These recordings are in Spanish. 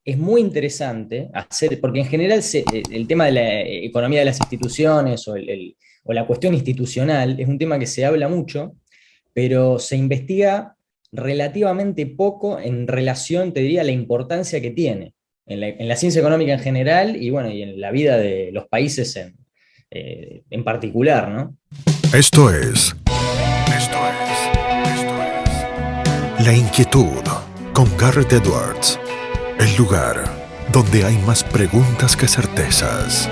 es muy interesante hacer, porque en general el tema de la economía de las instituciones o la cuestión institucional es un tema que se habla mucho, pero se investiga relativamente poco en relación, te diría, a la importancia que tiene en la ciencia económica en general y bueno, y en la vida de los países en particular, ¿no? Esto es, La Inquietud con Garrett Edwards. El lugar donde hay más preguntas que certezas.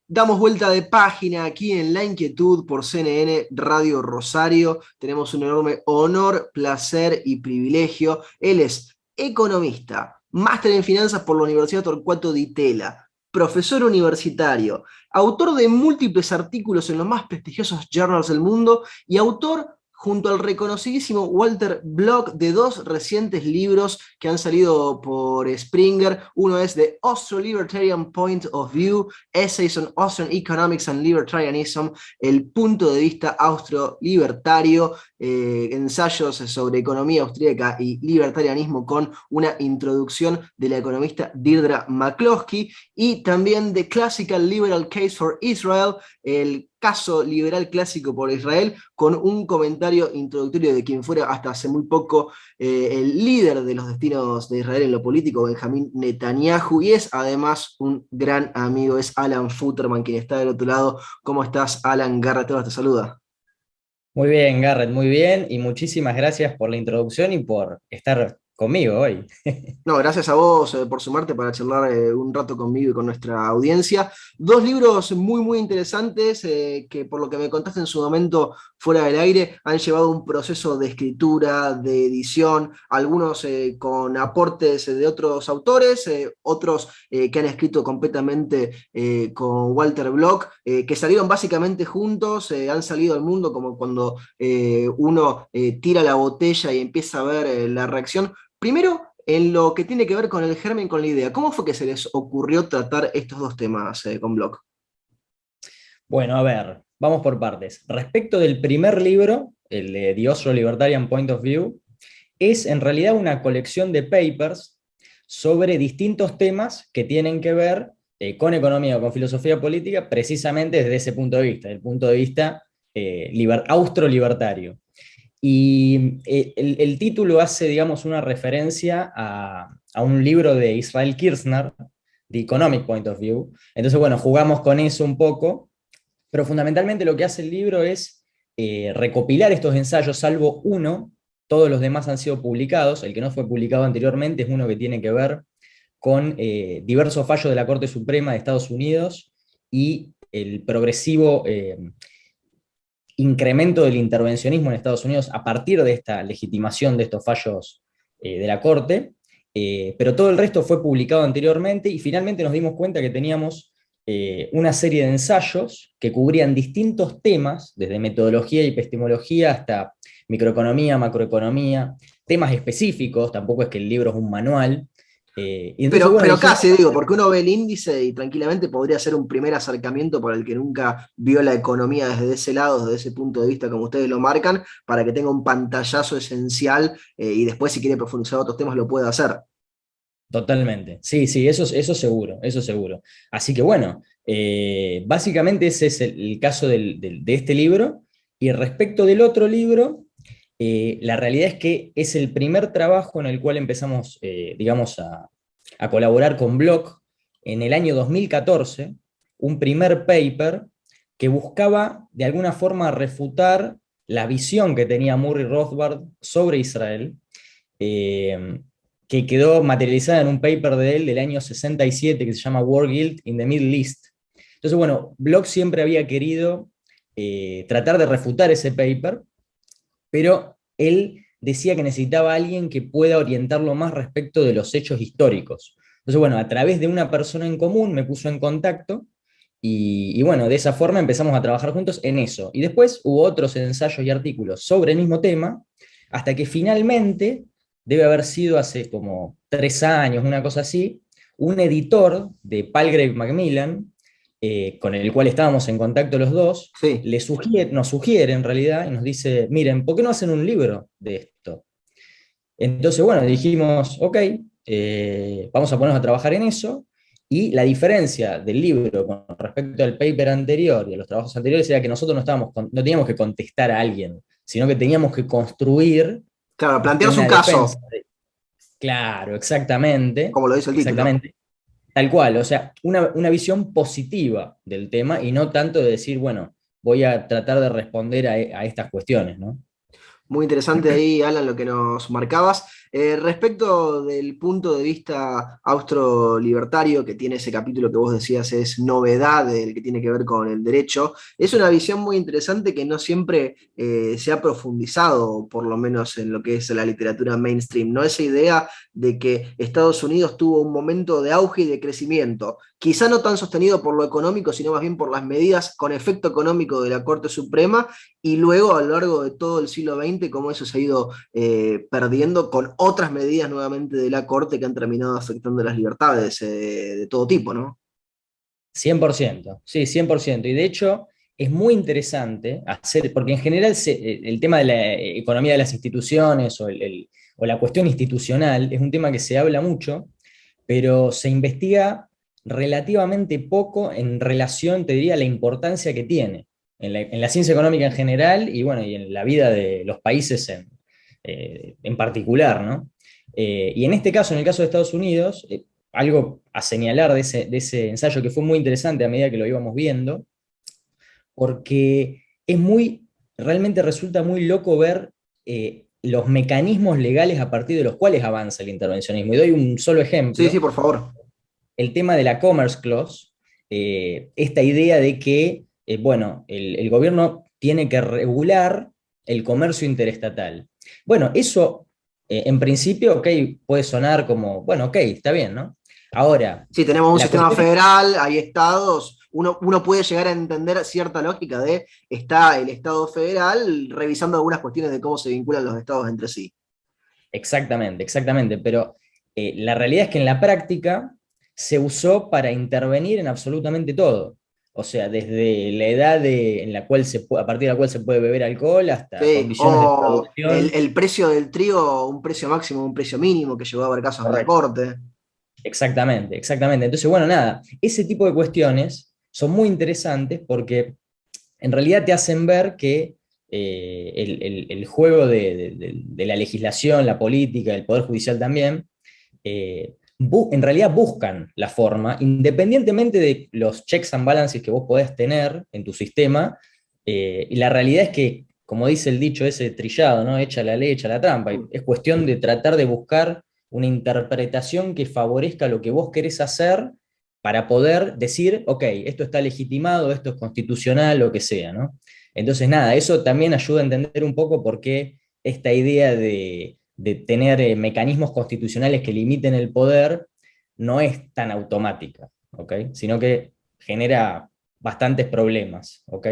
Damos vuelta de página aquí en La Inquietud por CNN Radio Rosario. Tenemos un enorme honor, placer y privilegio. Él es economista, máster en finanzas por la Universidad Torcuato Di Tella, profesor universitario, autor de múltiples artículos en los más prestigiosos journals del mundo y autor junto al reconocidísimo Walter Block de dos recientes libros que han salido por Springer. Uno es The Austro-Libertarian Point of View, Essays on Austrian Economics and Libertarianism, el punto de vista austro-libertario, ensayos sobre economía austríaca y libertarianismo con una introducción de la economista Deirdre McCloskey, y también The Classical Liberal Case for Israel, el caso liberal clásico por Israel, con un comentario introductorio de quien fuera hasta hace muy poco el líder de los destinos de Israel en lo político, Benjamín Netanyahu, y es además un gran amigo, es Alan Futterman quien está del otro lado. ¿Cómo estás, Alan? Garrett te saluda. Muy bien, Garrett, muy bien, y muchísimas gracias por la introducción y por estar conmigo hoy. No, gracias a vos por sumarte para charlar un rato conmigo y con nuestra audiencia. Dos libros muy, muy interesantes que por lo que me contaste en su momento fuera del aire han llevado un proceso de escritura, de edición, algunos con aportes de otros autores, otros que han escrito completamente con Walter Block, que salieron básicamente juntos, han salido al mundo como cuando uno tira la botella y empieza a ver la reacción. Primero, en lo que tiene que ver con el germen, con la idea, ¿cómo fue que se les ocurrió tratar estos dos temas con Block? Bueno, a ver, vamos por partes. Respecto del primer libro, el de The Oslo Libertarian Point of View, es en realidad una colección de papers sobre distintos temas que tienen que ver con economía o con filosofía política, precisamente desde ese punto de vista, del punto de vista austro-libertario. Y el título hace, digamos, una referencia a un libro de Israel Kirzner, The Economic Point of View. Entonces, bueno, jugamos con eso un poco, pero fundamentalmente lo que hace el libro es recopilar estos ensayos, salvo uno, todos los demás han sido publicados. El que no fue publicado anteriormente es uno que tiene que ver con diversos fallos de la Corte Suprema de Estados Unidos y el progresivo incremento del intervencionismo en Estados Unidos a partir de esta legitimación de estos fallos de la Corte, pero todo el resto fue publicado anteriormente y finalmente nos dimos cuenta que teníamos una serie de ensayos que cubrían distintos temas, desde metodología y epistemología hasta microeconomía, macroeconomía, temas específicos, tampoco es que el libro es un manual. Y entonces, bueno, Pero dijimos, casi digo, porque uno ve el índice y tranquilamente podría ser un primer acercamiento para el que nunca vio la economía desde ese lado, desde ese punto de vista, como ustedes lo marcan, para que tenga un pantallazo esencial y después, si quiere profundizar otros temas, lo pueda hacer. totalmente. Sí, sí, eso seguro, eso seguro. Así que bueno, básicamente ese es el caso de este libro. Y respecto del otro libro, la realidad es que es el primer trabajo en el cual empezamos, digamos, a colaborar con Block en el año 2014, un primer paper que buscaba de alguna forma refutar la visión que tenía Murray Rothbard sobre Israel, eh, que quedó materializada en un paper de él del año 67 que se llama War Guilt in the Middle East. Entonces, bueno, Bloch siempre había querido tratar de refutar ese paper, pero él decía que necesitaba a alguien que pueda orientarlo más respecto de los hechos históricos. Entonces, bueno, a través de una persona en común me puso en contacto y bueno, de esa forma empezamos a trabajar juntos en eso. Y después hubo otros ensayos y artículos sobre el mismo tema, hasta que finalmente, debe haber sido hace como 3 años, una cosa así, un editor de Palgrave Macmillan con el cual estábamos en contacto los dos, Sí. nos sugiere en realidad y nos dice, miren, ¿por qué no hacen un libro de esto? Entonces, bueno, dijimos, ok, vamos a ponernos a trabajar en eso, y la diferencia del libro con respecto al paper anterior y a los trabajos anteriores era que nosotros no teníamos que contestar a alguien, sino que teníamos que construir, Claro, ¿viste?, plantearse un una defensa. caso, Claro, exactamente, como lo dice el título. exactamente. Tal cual, o sea, una visión positiva del tema y no tanto de decir, bueno, voy a tratar de responder a estas cuestiones, ¿no? Muy interesante ahí, Alan, lo que nos marcabas. Respecto del punto de vista austro-libertario, que tiene ese capítulo que vos decías es novedad, el que tiene que ver con el derecho, es una visión muy interesante que no siempre se ha profundizado, por lo menos en lo que es la literatura mainstream, ¿no? Esa idea de que Estados Unidos tuvo un momento de auge y de crecimiento, quizá no tan sostenido por lo económico, sino más bien por las medidas con efecto económico de la Corte Suprema, y luego a lo largo de todo el siglo XX, cómo eso se ha ido perdiendo con otras medidas nuevamente de la Corte que han terminado afectando las libertades de todo tipo, ¿no? 100%, sí, 100%. Y de hecho es muy interesante hacer, porque en general el tema de la economía de las instituciones o la cuestión institucional es un tema que se habla mucho, pero se investiga relativamente poco en relación, te diría, a la importancia que tiene en la ciencia económica en general y, bueno, y en la vida de los países en particular, ¿no? Y en este caso, en el caso de Estados Unidos, algo a señalar de ese ensayo que fue muy interesante a medida que lo íbamos viendo, porque realmente resulta muy loco ver los mecanismos legales a partir de los cuales avanza el intervencionismo. Y doy un solo Sí, sí, ejemplo, por favor. el tema de la Commerce Clause, esta idea de que, bueno, el gobierno tiene que regular el comercio interestatal. Bueno, eso en principio, ok, puede sonar como, bueno, ok, está bien, ¿no? Ahora, Si tenemos un la sistema cuestión es, federal, hay estados, uno puede llegar a entender cierta lógica de está el Estado federal revisando algunas cuestiones de cómo se vinculan los estados entre sí. exactamente, exactamente, pero la realidad es que en la práctica se usó para intervenir en absolutamente todo. O sea, desde la edad en la cual a partir de la cual se puede beber alcohol hasta Sí, condiciones de o producción. el precio del trigo, un precio máximo, un precio mínimo, que llegó a haber casos en la Correcto. corte. Exactamente, exactamente. Entonces, bueno, nada, ese tipo de cuestiones son muy interesantes porque en realidad te hacen ver que el juego de la legislación, la política, el poder judicial también, en realidad buscan la forma, independientemente de los checks and balances que vos podés tener en tu sistema, y la realidad es que, como dice el dicho ese trillado, ¿no? Echa la ley, echa la trampa, y es cuestión de tratar de buscar una interpretación que favorezca lo que vos querés hacer para poder decir, ok, esto está legitimado, esto es constitucional, lo que sea, ¿no? Entonces, nada, eso también ayuda a entender un poco por qué esta idea de tener mecanismos constitucionales que limiten el poder no es tan automática, ¿ok? Sino que genera bastantes problemas, ¿ok?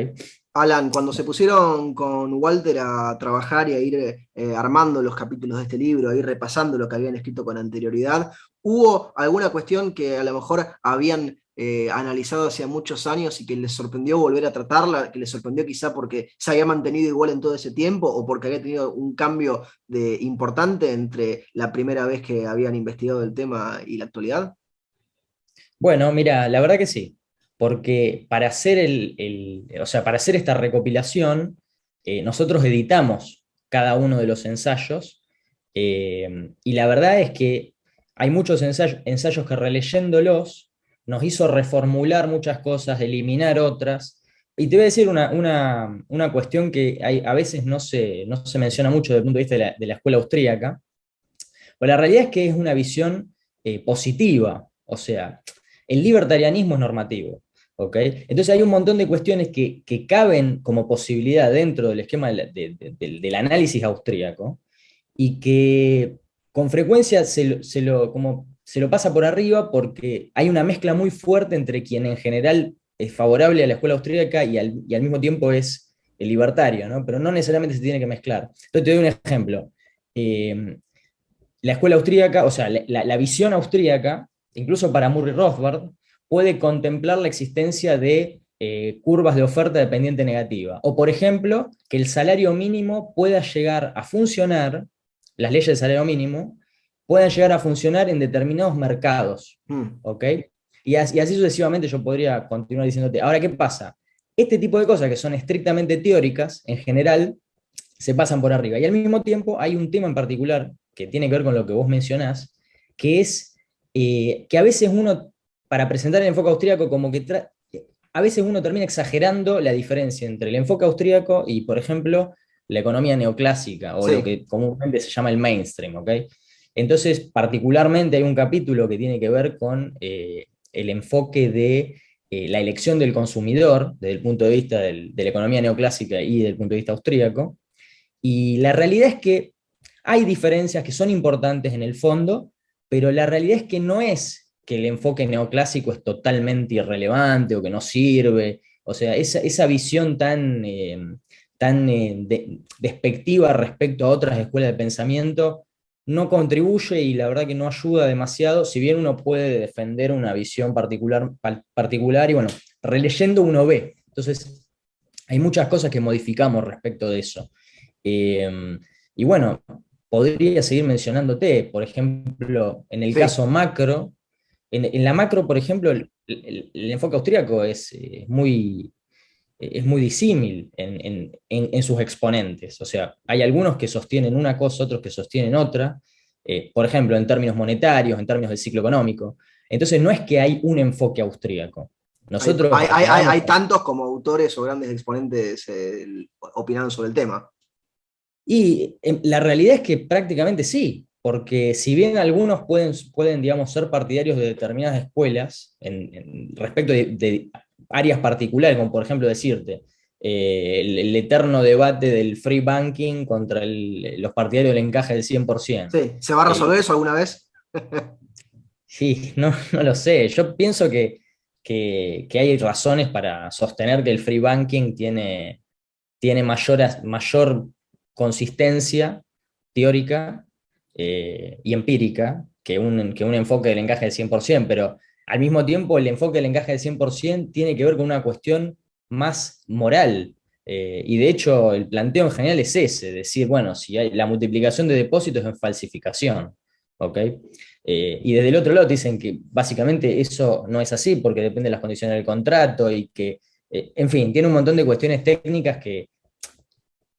Alan, cuando se pusieron con Walter a trabajar y a ir armando los capítulos de este libro, a ir repasando lo que habían escrito con anterioridad, ¿hubo alguna cuestión que a lo mejor habían analizado hace muchos años y que les sorprendió volver a tratarla, que les sorprendió quizá porque se había mantenido igual en todo ese tiempo o porque había tenido un cambio importante entre la primera vez que habían investigado el tema y la actualidad? Bueno, mira, la verdad que sí, porque para hacer o sea, para hacer esta recopilación, nosotros editamos cada uno de los ensayos, y la verdad es que hay muchos ensayos que releyéndolos nos hizo reformular muchas cosas, eliminar otras. Y te voy a decir una cuestión que a veces no se menciona mucho desde el punto de vista de la escuela austríaca, pero la realidad es que es una visión positiva, o sea, el libertarianismo es normativo, ¿ok? Entonces hay un montón de cuestiones que caben como posibilidad dentro del esquema del análisis austríaco y que con frecuencia se lo pasa por arriba porque hay una mezcla muy fuerte entre quien en general es favorable a la escuela austríaca y al mismo tiempo es el libertario, ¿no? Pero no necesariamente se tiene que mezclar. Entonces te doy un ejemplo. Eh, la escuela austríaca, o sea, la visión austríaca, incluso para Murray Rothbard, puede contemplar la existencia de curvas de oferta dependiente negativa. O, por ejemplo, que el salario mínimo pueda llegar a funcionar, las leyes del salario mínimo, puedan llegar a funcionar en determinados mercados. Mm. ¿Ok? Y así sucesivamente yo podría continuar diciéndote. Ahora, ¿qué pasa? Este tipo de cosas que son estrictamente teóricas, en general, se pasan por arriba. Y al mismo tiempo hay un tema en particular que tiene que ver con lo que vos mencionás, que es que a veces uno, para presentar el enfoque austríaco, como que a veces uno termina exagerando la diferencia entre el enfoque austríaco y, por ejemplo, la economía neoclásica, o lo Sí. que comúnmente se llama el mainstream, ¿ok? Entonces, particularmente hay un capítulo que tiene que ver con el enfoque de la elección del consumidor, desde el punto de vista de la economía neoclásica y desde el punto de vista austríaco, y la realidad es que hay diferencias que son importantes en el fondo, pero la realidad es que no es que el enfoque neoclásico es totalmente irrelevante o que no sirve. O sea, esa visión tan despectiva respecto a otras escuelas de pensamiento no contribuye y la verdad que no ayuda demasiado, si bien uno puede defender una visión particular y bueno, releyendo uno ve. Entonces, hay muchas cosas que modificamos respecto de eso. Eh, y bueno, podría seguir mencionándote, por ejemplo, en el Sí. caso macro, en la macro, por ejemplo, el enfoque austríaco es muy disímil en sus exponentes. O sea, hay algunos que sostienen una cosa, otros que sostienen otra, por ejemplo, en términos monetarios, en términos del ciclo económico. Entonces, no es que hay un enfoque austríaco. Hay, Nosotros hay, hay, hay apelamos hay tantos como autores o grandes exponentes opinando sobre el tema. y la realidad es que prácticamente sí, porque si bien algunos pueden digamos, ser partidarios de determinadas escuelas respecto de áreas particulares, como por ejemplo decirte, el eterno debate del free banking contra los partidarios del encaje del 100%. Sí. ¿Se va a Eh, resolver eso alguna vez? sí, no, no lo sé. Yo pienso que hay razones para sostener que el free banking tiene mayor consistencia teórica y empírica que un enfoque del encaje del 100%, pero al mismo tiempo el enfoque del encaje del 100% tiene que ver con una cuestión más moral. Y de hecho el planteo en general es ese, decir, bueno, si hay la multiplicación de depósitos es falsificación, ¿ok? Y desde el otro lado te dicen que básicamente eso no es así porque depende de las condiciones del contrato y que, en fin, tiene un montón de cuestiones técnicas que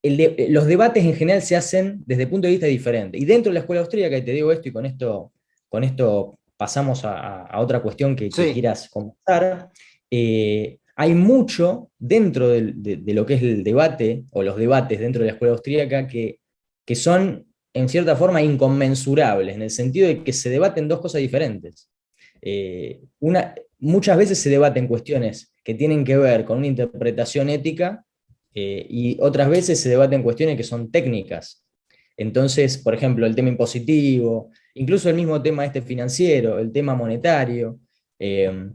los debates en general se hacen desde punto de vista diferente. Y dentro de la escuela austríaca, y te digo esto y con esto pasamos a otra cuestión que Sí. quieras comentar, hay mucho dentro de lo que es el debate o los debates dentro de la escuela austríaca que son en cierta forma inconmensurables, en el sentido de que se debaten dos cosas diferentes. Muchas veces se debaten cuestiones que tienen que ver con una interpretación ética y otras veces se debaten cuestiones que son técnicas. Entonces, por ejemplo, el tema impositivo, incluso el mismo tema este financiero, el tema monetario. eh,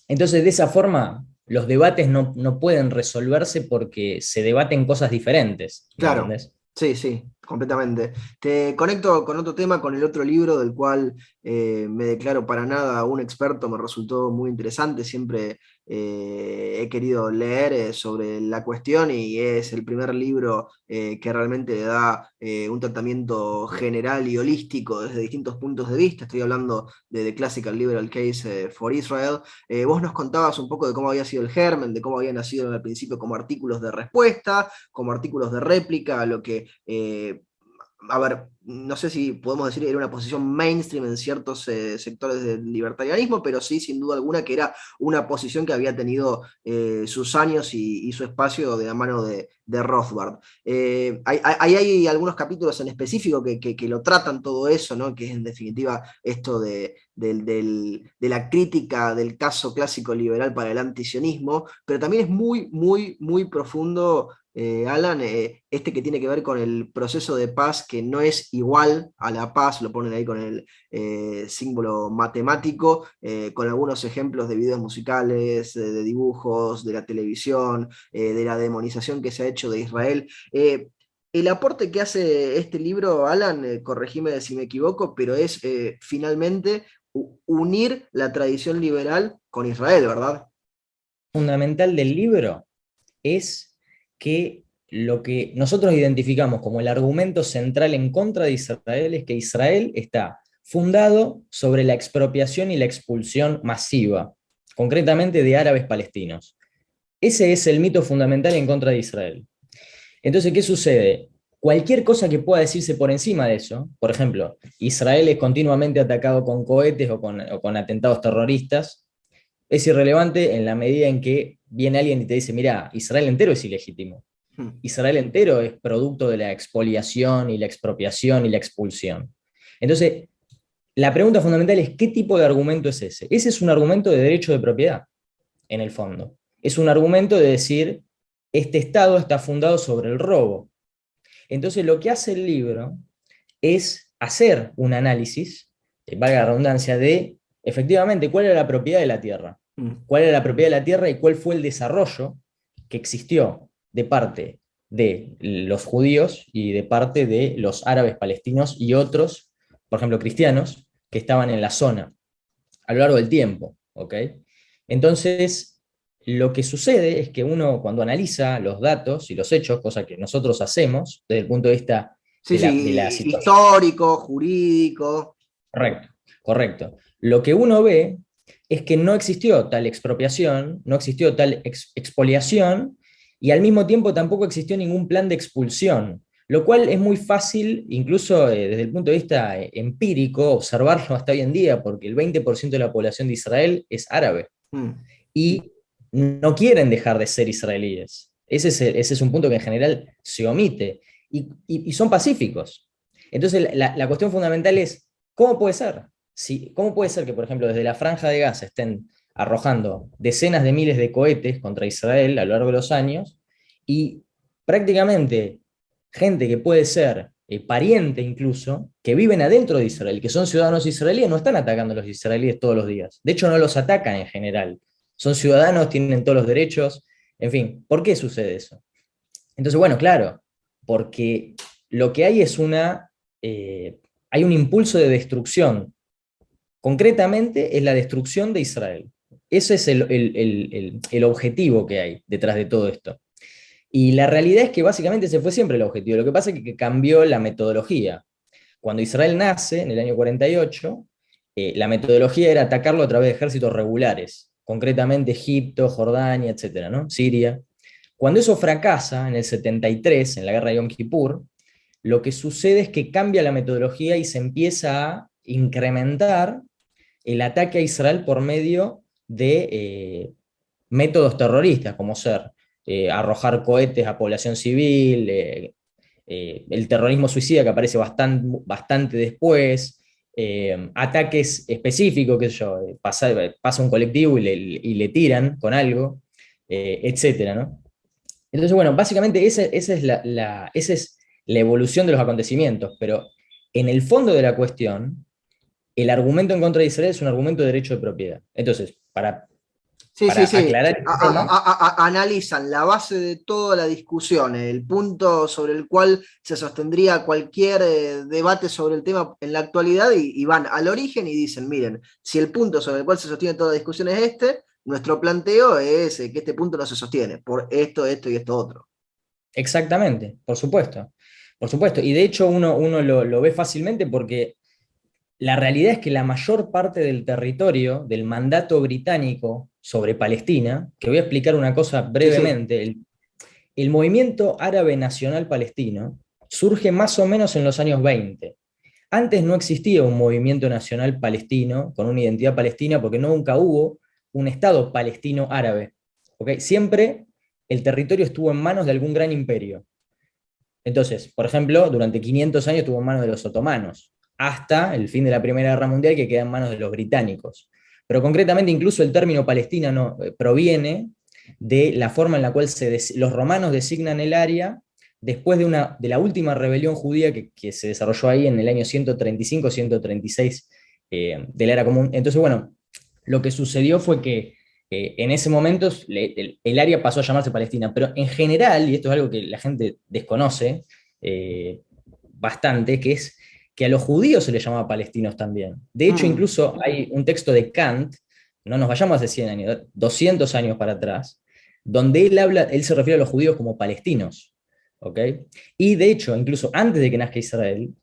entonces, de esa forma, los debates no pueden resolverse porque se debaten cosas diferentes, ¿me Claro, entendés? sí, sí, completamente. Te conecto con otro tema, con el otro libro del cual me declaro para nada un experto, me resultó muy interesante, siempre he querido leer sobre la cuestión y es el primer libro que realmente le da un tratamiento general y holístico desde distintos puntos de vista. Estoy hablando de The Classical Liberal Case for Israel. Vos nos contabas un poco de cómo había sido el germen, de cómo había nacido al principio como artículos de respuesta, como artículos de réplica, a lo que, a ver, no sé si podemos decir que era una posición mainstream en ciertos sectores del libertarianismo, pero sí, sin duda alguna, que era una posición que había tenido sus años y su espacio de la mano de Rothbard. Hay algunos capítulos en específico que lo tratan todo eso, ¿no? Que es en definitiva esto de la crítica del caso clásico liberal para el antisionismo, pero también es muy, muy, muy profundo Alan, este que tiene que ver con el proceso de paz que no es igual a la paz, lo ponen ahí con el símbolo matemático, con algunos ejemplos de videos musicales, de dibujos, de la televisión, de la demonización que se ha hecho de Israel. El aporte que hace este libro, Alan, corregime si me equivoco, pero es finalmente unir la tradición liberal con Israel, ¿verdad? Fundamental del libro es que lo que nosotros identificamos como el argumento central en contra de Israel es que Israel está fundado sobre la expropiación y la expulsión masiva, concretamente de árabes palestinos. Ese es el mito fundamental en contra de Israel. Entonces, ¿qué sucede? Cualquier cosa que pueda decirse por encima de eso, por ejemplo, Israel es continuamente atacado con cohetes o con atentados terroristas, es irrelevante en la medida en que viene alguien y te dice, mira, Israel entero es ilegítimo. Hmm. Israel entero es producto de la expoliación y la expropiación y la expulsión. Entonces, la pregunta fundamental es, ¿qué tipo de argumento es ese? Ese es un argumento de derecho de propiedad, en el fondo. Es un argumento de decir, este Estado está fundado sobre el robo. Entonces, lo que hace el libro es hacer un análisis, valga la redundancia, de efectivamente cuál era la propiedad de la tierra, cuál era la propiedad de la tierra y cuál fue el desarrollo que existió de parte de los judíos y de parte de los árabes palestinos y otros, por ejemplo, cristianos, que estaban en la zona a lo largo del tiempo. ¿Ok? Entonces, lo que sucede es que uno cuando analiza los datos y los hechos, cosa que nosotros hacemos desde el punto de vista Sí, de la sí, situación. histórico, jurídico. Correcto, correcto. Lo que uno ve es que no existió tal expropiación, no existió tal expoliación, y al mismo tiempo tampoco existió ningún plan de expulsión, lo cual es muy fácil, incluso desde el punto de vista empírico, observarlo hasta hoy en día, porque el 20% de la población de Israel es árabe, Hmm. y no quieren dejar de ser israelíes. Ese es un punto que en general se omite, y son pacíficos. Entonces la cuestión fundamental es, ¿cómo puede ser? ¿Cómo puede ser que, por ejemplo, desde la Franja de Gaza estén arrojando decenas de miles de cohetes contra Israel a lo largo de los años y prácticamente gente que puede ser pariente incluso, que viven adentro de Israel, que son ciudadanos israelíes, no están atacando a los israelíes todos los días? De hecho, no los atacan en general. Son ciudadanos, tienen todos los derechos. En fin, ¿por qué sucede eso? Entonces, bueno, claro, porque lo que hay es hay un impulso de destrucción. Concretamente es la destrucción de Israel. Ese es el objetivo que hay detrás de todo esto. Y la realidad es que básicamente ese fue siempre el objetivo. Lo que pasa es que cambió la metodología. Cuando Israel nace, en el año 48, la metodología era atacarlo a través de ejércitos regulares, concretamente Egipto, Jordania, etcétera, ¿no? Siria. Cuando eso fracasa en el 73, en la guerra de Yom Kippur, lo que sucede es que cambia la metodología y se empieza a incrementar el ataque a Israel por medio de métodos terroristas, como ser arrojar cohetes a población civil, el terrorismo suicida que aparece bastante después, ataques específicos, qué sé yo, pasa un colectivo y le tiran con algo, etcétera, ¿no? Entonces, bueno, básicamente esa es la evolución de los acontecimientos, pero en el fondo de la cuestión, el argumento en contra de Israel es un argumento de derecho de propiedad. Entonces, Sí, sí, para sí. aclarar el tema, Analizan la base de toda la discusión, el punto sobre el cual se sostendría cualquier debate sobre el tema en la actualidad y van al origen y dicen, miren, si el punto sobre el cual se sostiene toda la discusión es este, nuestro planteo es que este punto no se sostiene por esto, esto y esto otro. exactamente, por supuesto. Por supuesto. Y de hecho uno lo ve fácilmente porque la realidad es que la mayor parte del territorio del mandato británico sobre Palestina, que voy a explicar una cosa Sí, sí. brevemente, el movimiento árabe nacional palestino surge más o menos en los años 20. Antes no existía un movimiento nacional palestino con una identidad palestina porque nunca hubo un Estado palestino árabe. ¿Okay? Siempre el territorio estuvo en manos de algún gran imperio. Entonces, por ejemplo, durante 500 años estuvo en manos de los otomanos, hasta el fin de la Primera Guerra Mundial que queda en manos de los británicos. Pero concretamente incluso el término Palestina proviene de la forma en la cual los romanos designan el área después de la última rebelión judía que se desarrolló ahí en el año 135-136 de la era común. Entonces, bueno, lo que sucedió fue que en ese momento el área pasó a llamarse Palestina, pero en general, y esto es algo que la gente desconoce bastante, que es que a los judíos se les llamaba palestinos también. De hecho, Mm, incluso hay un texto de Kant, no nos vayamos hace 100 años, 200 años para atrás, donde él se refiere a los judíos como palestinos. ¿Ok? Y de hecho, incluso antes de que nazca Israel,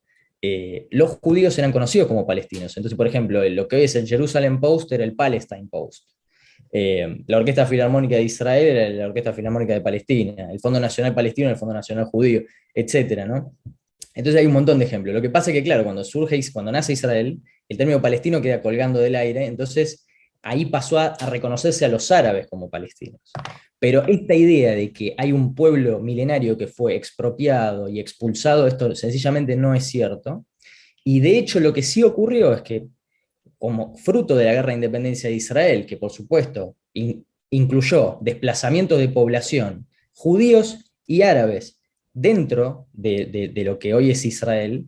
los judíos eran conocidos como palestinos. Entonces, por ejemplo, lo que hoy es el Jerusalem Post era el Palestine Post. La Orquesta Filarmónica de Israel era la Orquesta Filarmónica de Palestina, el Fondo Nacional Palestino, el Fondo Nacional Judío, etcétera, ¿no? Entonces hay un montón de ejemplos. Lo que pasa es que, claro, cuando nace Israel, el término palestino queda colgando del aire, entonces ahí pasó a reconocerse a los árabes como palestinos. Pero esta idea de que hay un pueblo milenario que fue expropiado y expulsado, esto sencillamente no es cierto. Y de hecho lo que sí ocurrió es que, como fruto de la guerra de independencia de Israel, que por supuesto incluyó desplazamientos de población, judíos y árabes dentro de lo que hoy es Israel,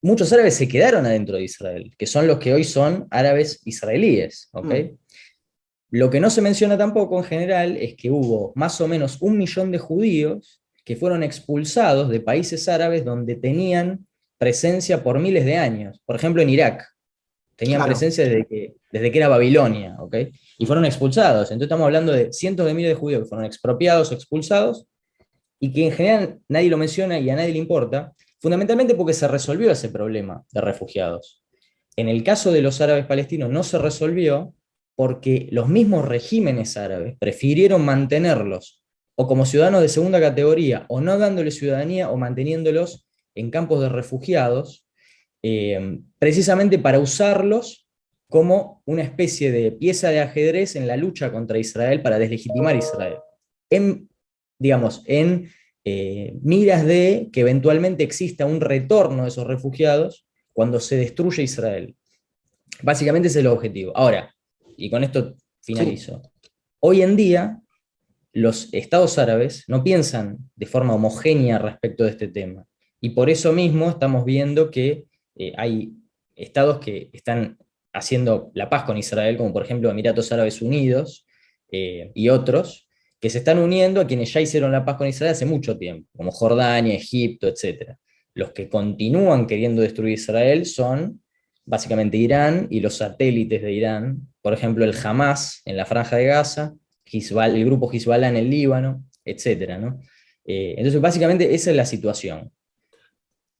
muchos árabes se quedaron adentro de Israel, que son los que hoy son árabes israelíes. ¿Ok? mm. Lo que no se menciona tampoco en general es que hubo más o menos 1 millón de judíos que fueron expulsados de países árabes donde tenían presencia por miles de años. Por ejemplo, en Irak tenían Claro. presencia desde que era Babilonia, ¿ok? Y fueron expulsados. Entonces estamos hablando de cientos de miles de judíos que fueron expropiados o expulsados y que en general nadie lo menciona y a nadie le importa, fundamentalmente porque se resolvió ese problema de refugiados. En el caso de los árabes palestinos no se resolvió porque los mismos regímenes árabes prefirieron mantenerlos o como ciudadanos de segunda categoría o no dándoles ciudadanía o manteniéndolos en campos de refugiados, precisamente para usarlos como una especie de pieza de ajedrez en la lucha contra Israel para deslegitimar a Israel. En, digamos, en miras de que eventualmente exista un retorno de esos refugiados cuando se destruye Israel. Básicamente ese es el objetivo. Ahora, y con esto Sí. finalizo, hoy en día los estados árabes no piensan de forma homogénea respecto de este tema. Y por eso mismo estamos viendo que hay estados que están haciendo la paz con Israel, como por ejemplo Emiratos Árabes Unidos y otros, que se están uniendo a quienes ya hicieron la paz con Israel hace mucho tiempo, como Jordania, Egipto, etc. Los que continúan queriendo destruir Israel son básicamente Irán y los satélites de Irán, por ejemplo el Hamas en la Franja de Gaza, el grupo Hezbollah en el Líbano, etcétera, ¿no? Entonces, básicamente esa es la situación.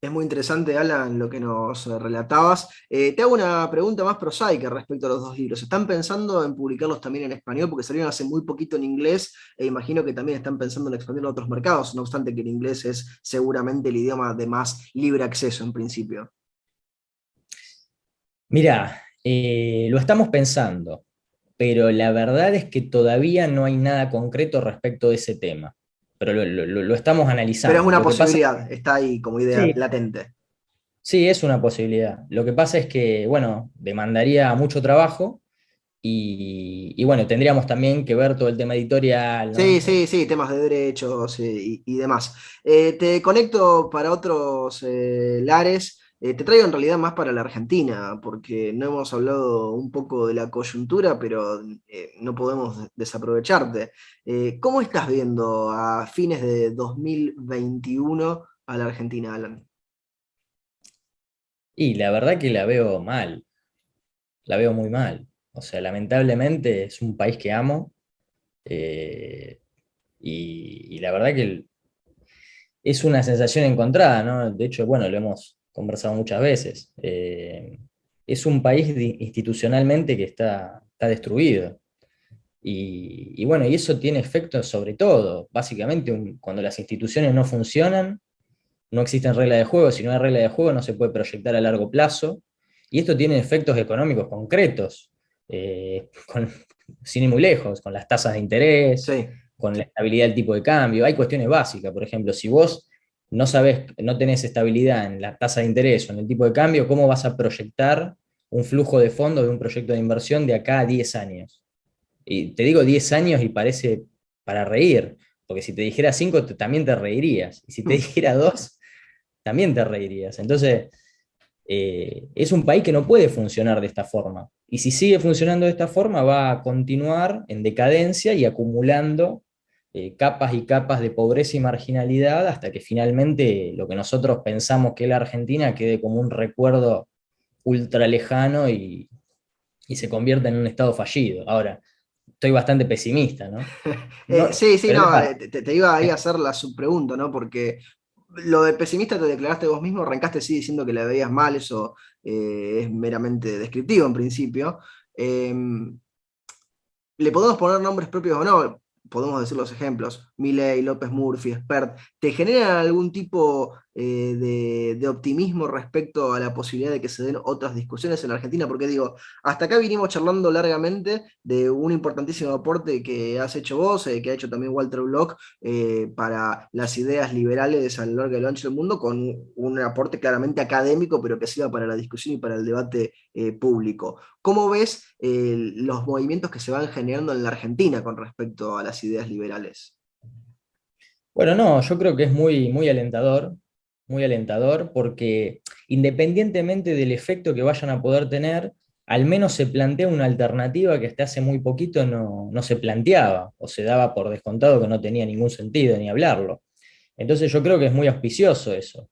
Es muy interesante, Alan, lo que nos relatabas. Te hago una pregunta más prosaica respecto a los dos libros. ¿Están pensando en publicarlos también en español? Porque salieron hace muy poquito en inglés e imagino que también están pensando en expandirlo a otros mercados, no obstante que el inglés es seguramente el idioma de más libre acceso en principio. Mira, lo estamos pensando, pero la verdad es que todavía no hay nada concreto respecto de ese tema. Pero lo estamos Pero es analizando. una Lo que pasa, posibilidad, está ahí como idea sí, latente. sí, es una posibilidad. Lo que pasa es que, bueno, demandaría mucho trabajo y bueno, tendríamos también que ver todo el tema editorial, Sí, ¿no? sí, sí, temas de derechos y demás. Te conecto para otros lares. Te traigo en realidad más para la Argentina, porque no hemos hablado un poco de la coyuntura, pero no podemos desaprovecharte. ¿Cómo estás viendo a fines de 2021 a la Argentina, Alan? Y la verdad que la veo mal, la veo muy mal. O sea, lamentablemente es un país que amo. eh, y la verdad que es una sensación encontrada, ¿no? De hecho, bueno, lo hemos conversado muchas veces. Es un país institucionalmente que está destruido. Y bueno, y eso tiene efectos sobre todo. Básicamente, cuando las instituciones no funcionan, no existen reglas de juego. Si no hay reglas de juego, no se puede proyectar a largo plazo. Y esto tiene efectos económicos concretos, sin ir muy lejos, con las tasas de interés, Sí. con la estabilidad del tipo de cambio. Hay cuestiones básicas, por ejemplo, si vos no sabés, no tenés estabilidad en la tasa de interés o en el tipo de cambio, ¿cómo vas a proyectar un flujo de fondos de un proyecto de inversión de acá a 10 años? Y te digo 10 años y parece para reír, porque si te dijera 5 también te reirías, y si te dijera 2 también te reirías. Entonces, es un país que no puede funcionar de esta forma. Y si sigue funcionando de esta forma, va a continuar en decadencia y acumulando capas y capas de pobreza y marginalidad hasta que finalmente lo que nosotros pensamos que es la Argentina quede como un recuerdo ultra lejano y se convierta en un estado fallido. Ahora, estoy bastante pesimista, ¿no? No, Sí, sí, pero no, es te iba ahí a hacer la subpregunta, ¿no? Porque lo de pesimista te declaraste vos mismo, arrancaste sí diciendo que la veías mal, eso es meramente descriptivo en principio. Le podemos poner nombres propios o no, podemos decir los ejemplos, Milei, López Murphy, Spert, ¿te generan algún tipo de optimismo respecto a la posibilidad de que se den otras discusiones en la Argentina? Porque digo, hasta acá vinimos charlando largamente de un importantísimo aporte que has hecho vos, que ha hecho también Walter Block, para las ideas liberales a lo largo y a lo ancho del mundo, con un aporte claramente académico, pero que sirva para la discusión y para el debate público. ¿Cómo ves los movimientos que se van generando en la Argentina con respecto a las ideas liberales? Bueno, no, yo creo que es muy alentador, porque independientemente del efecto que vayan a poder tener, al menos se plantea una alternativa que hasta hace muy poquito no se planteaba, o se daba por descontado que no tenía ningún sentido ni hablarlo. Entonces yo creo que es muy auspicioso eso.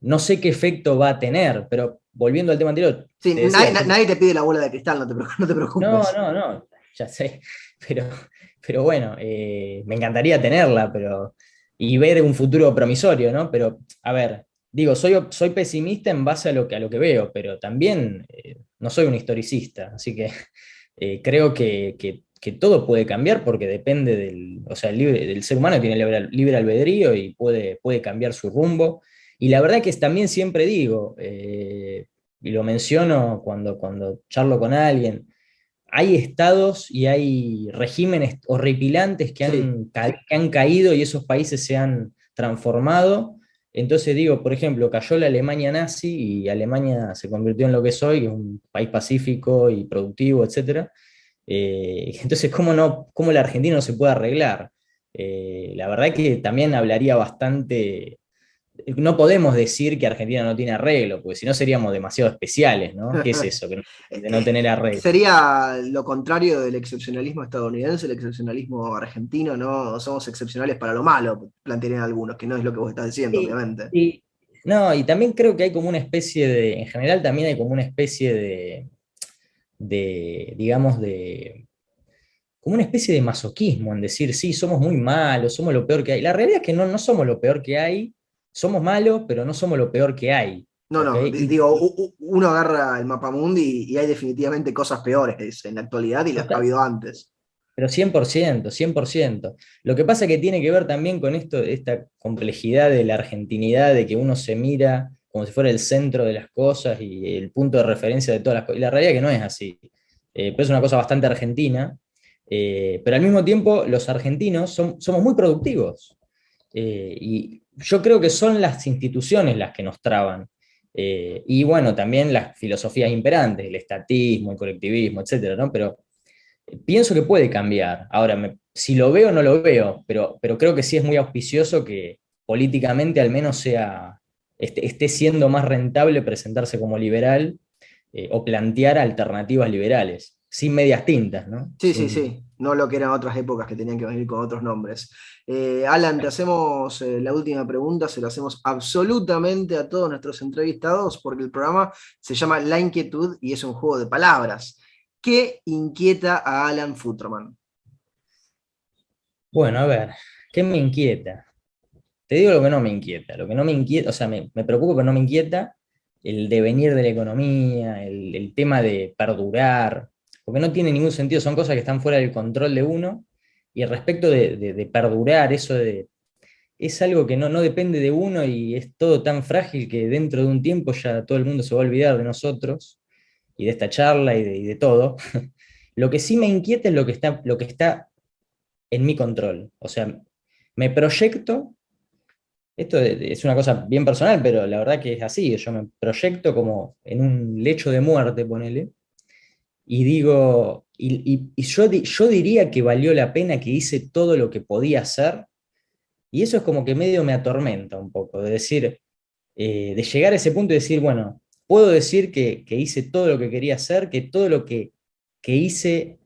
No sé qué efecto va a tener, pero volviendo al tema anterior, Sí, te decía, nadie te pide la bola de cristal, no te no, preocupes. no, no, ya sé, pero, pero bueno, me encantaría tenerla, y ver un futuro promisorio, ¿no? Pero, a ver, digo, soy pesimista en base a lo que veo, pero también no soy un historicista, así que creo que todo puede cambiar porque depende o sea, del ser humano tiene libre albedrío y puede cambiar su rumbo. Y la verdad que también siempre digo, y lo menciono cuando charlo con alguien, hay estados y hay regímenes horripilantes Sí, que han caído y esos países se han transformado. Entonces digo, por ejemplo, cayó la Alemania nazi y Alemania se convirtió en lo que es hoy, que es un país pacífico y productivo, etcétera. Entonces, ¿cómo la Argentina no se puede arreglar? La verdad que también hablaría bastante. No podemos decir que Argentina no tiene arreglo, porque si no seríamos demasiado especiales, ¿no? ¿Qué es eso? De no tener arreglo. sería lo contrario del excepcionalismo estadounidense, el excepcionalismo argentino, ¿no? Somos excepcionales para lo malo, plantearían algunos, que no es lo que vos estás diciendo, Sí, obviamente. sí. No, y también creo que hay como una especie en general también hay como una especie digamos, como una especie de masoquismo en decir, sí, somos muy malos, somos lo peor que hay. La realidad es que no somos lo peor que hay, somos malos, pero no somos lo peor que hay, No, ¿ok? no, digo, uno agarra el mapamundi y hay definitivamente cosas peores en la actualidad y las que ha habido antes. Pero 100%, 100%. Lo que pasa que tiene que ver también con esta complejidad de la argentinidad, de que uno se mira como si fuera el centro de las cosas y el punto de referencia de todas las cosas. Y la realidad es que no es así. Pero es una cosa bastante argentina. Pero al mismo tiempo, los argentinos somos muy productivos. Y yo creo que son las instituciones las que nos traban. Y bueno, también las filosofías imperantes, el estatismo, el colectivismo, etcétera, ¿no? Pero pienso que puede cambiar. Ahora, si lo veo, no lo veo, pero creo que sí es muy auspicioso que políticamente al menos esté siendo más rentable presentarse como liberal o plantear alternativas liberales, sin medias tintas, ¿no? Sí, sí, sí, no lo que eran otras épocas que tenían que venir con otros nombres. Alan, te hacemos la última pregunta, se la hacemos absolutamente a todos nuestros entrevistados porque el programa se llama La Inquietud y es un juego de palabras. ¿Qué inquieta a Alan Futerman? Bueno, a ver, ¿qué me inquieta? Te digo lo que no me inquieta. Lo que no me inquieta, o sea, me preocupa, pero no me inquieta el devenir de la economía, el tema de perdurar, porque no tiene ningún sentido, son cosas que están fuera del control de uno, y respecto de perdurar, es algo que no depende de uno y es todo tan frágil que dentro de un tiempo ya todo el mundo se va a olvidar de nosotros y de esta charla y de todo. Lo que sí me inquieta es lo que está en mi control. O sea, me proyecto. Esto es una cosa bien personal, pero la verdad que es así. Yo me proyecto como en un lecho de muerte, ponele, y digo, yo diría que valió la pena, que hice todo lo que podía hacer, y eso es como que medio me atormenta un poco, de decir, de llegar a ese punto y decir, bueno, puedo decir que hice todo lo que quería hacer, que todo lo que hice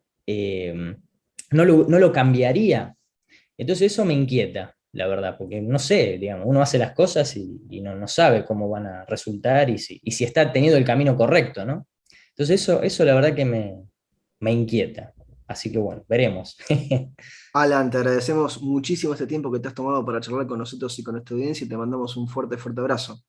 no lo cambiaría. Entonces eso me inquieta, la verdad, porque no sé, digamos, uno hace las cosas y no sabe cómo van a resultar y si está teniendo el camino correcto, ¿no? Entonces eso la verdad que me inquieta. Así que bueno, veremos. Alan, te agradecemos muchísimo este tiempo que te has tomado para charlar con nosotros y con nuestra audiencia y te mandamos un fuerte, fuerte abrazo.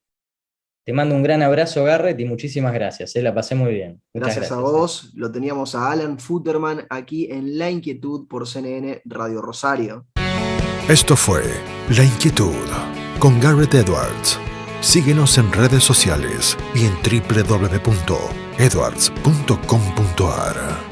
Te mando un gran abrazo, Garrett, y muchísimas gracias. La pasé muy bien. Muchas Gracias a gracias. vos, lo teníamos a Alan Futterman aquí en La Inquietud por CNN Radio Rosario. Esto fue La Inquietud con Garrett Edwards. Síguenos en redes sociales y en www.edwards.com.ar.